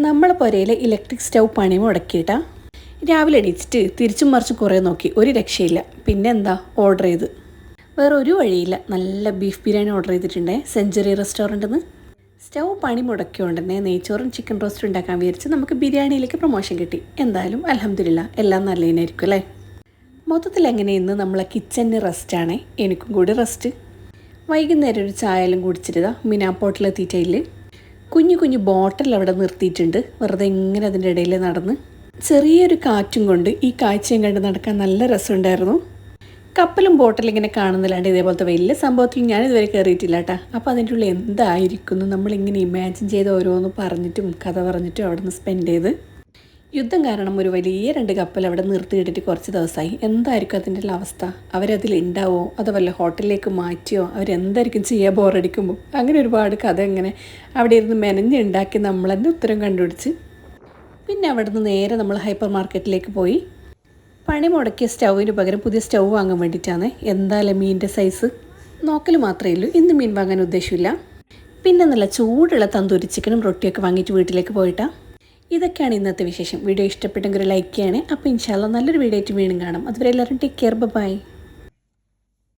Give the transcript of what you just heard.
നമ്മളെ പുരയിലെ electric stove പണി മുടക്കിയിട്ടാ. രാവിലെ എണീച്ചിട്ട് തിരിച്ചും മറിച്ചും കുറേ നോക്കി, ഒരു രക്ഷയില്ല. പിന്നെ എന്താ ഓർഡർ ചെയ്ത്. വേറെ ഒരു വഴിയില്ല, നല്ല ബീഫ് ബിരിയാണി ഓർഡർ ചെയ്തിട്ടുണ്ടേ സെഞ്ചുറി റെസ്റ്റോറൻറ്റിൽ നിന്ന്. സ്റ്റൗ പണി മുടക്കിയോണ്ട് തന്നെ നെയ്ച്ചോറും ചിക്കൻ റോസ്റ്റും ഉണ്ടാക്കാൻ വിചാരിച്ച് നമുക്ക് ബിരിയാണിയിലേക്ക് പ്രൊമോഷൻ കിട്ടി. എന്തായാലും അൽഹംദുലില്ലാ എല്ലാം നല്ലതിനായിരിക്കും അല്ലേ. മൊത്തത്തിൽ എങ്ങനെ ഇന്ന് നമ്മളെ കിച്ചണിന് റെസ്റ്റാണേ, എനിക്കും കൂടി റെസ്റ്റ്. വൈകുന്നേരം ഒരു ചായയെല്ലാം കുടിച്ചിട്ട് മിനാപ്പോട്ടിലെത്തിയിട്ടില്ല. കുഞ്ഞു കുഞ്ഞു ബോട്ടിൽ അവിടെ നിർത്തിയിട്ടുണ്ട്. വെറുതെ ഇങ്ങനെ അതിൻ്റെ ഇടയിൽ നടന്ന് ചെറിയൊരു കാറ്റും കൊണ്ട് ഈ കാഴ്ചയും കണ്ട് നടക്കാൻ നല്ല രസമുണ്ടായിരുന്നു. കപ്പലും ബോട്ടിലും ഇങ്ങനെ കാണുന്നില്ലാണ്ട് ഇതേപോലത്തെ വലിയ സംഭവത്തിൽ ഞാൻ ഇതുവരെ കയറിയിട്ടില്ല കേട്ടോ. അപ്പോൾ അതിൻ്റെ ഉള്ളിൽ എന്തായിരിക്കുന്നു നമ്മളിങ്ങനെ ഇമാജിൻ ചെയ്ത് ഓരോന്ന് പറഞ്ഞിട്ടും കഥ പറഞ്ഞിട്ടും അവിടെ നിന്ന് സ്പെൻഡ് ചെയ്ത്. യുദ്ധം കാരണം ഒരു വലിയ 2 കപ്പൽ അവിടെ നിർത്തിയിട്ടിട്ട് കുറച്ച് ദിവസമായി. എന്തായിരിക്കും അതിൻ്റെ ഉള്ള അവസ്ഥ? അവരതിലുണ്ടാവോ അതോ വല്ല ഹോട്ടലിലേക്ക് മാറ്റിയോ? അവരെന്തായിരിക്കും ചെയ്യുക ബോറടിക്കുമ്പോൾ? അങ്ങനെ ഒരുപാട് കഥ ഇങ്ങനെ അവിടെ ഇരുന്ന് മെനഞ്ഞുണ്ടാക്കി നമ്മൾ തന്നെ ഉത്തരം കണ്ടുപിടിച്ച്. പിന്നെ അവിടെ നിന്ന് നേരെ നമ്മൾ ഹൈപ്പർ മാർക്കറ്റിലേക്ക് പോയി. പണി മുടക്കിയ സ്റ്റൗവിന് പകരം പുതിയ സ്റ്റൗ വാങ്ങാൻ വേണ്ടിയിട്ടാണ്. എന്തായാലും മീനിൻ്റെ സൈസ് നോക്കൽ മാത്രമേ ഉള്ളൂ. ഇന്ന് മീൻ വാങ്ങാൻ ഉദ്ദേശമില്ല. പിന്നെ നല്ല ചൂടുള്ള തന്തൂരി ചിക്കനും റൊട്ടിയൊക്കെ വാങ്ങിയിട്ട് വീട്ടിലേക്ക് പോയിട്ടാണ്. ഇതൊക്കെയാണ് ഇന്നത്തെ വിശേഷം. വീഡിയോ ഇഷ്ടപ്പെട്ടെങ്കിൽ ഒരു ലൈക്ക് ചെയ്യണേ. അപ്പോൾ ഇൻഷാല്ലാ നല്ലൊരു വീഡിയോ ആയിട്ട് വീണ്ടും കാണാം. അതുവരെ എല്ലാവരും ടേക്ക് കെയർ, ബൈ.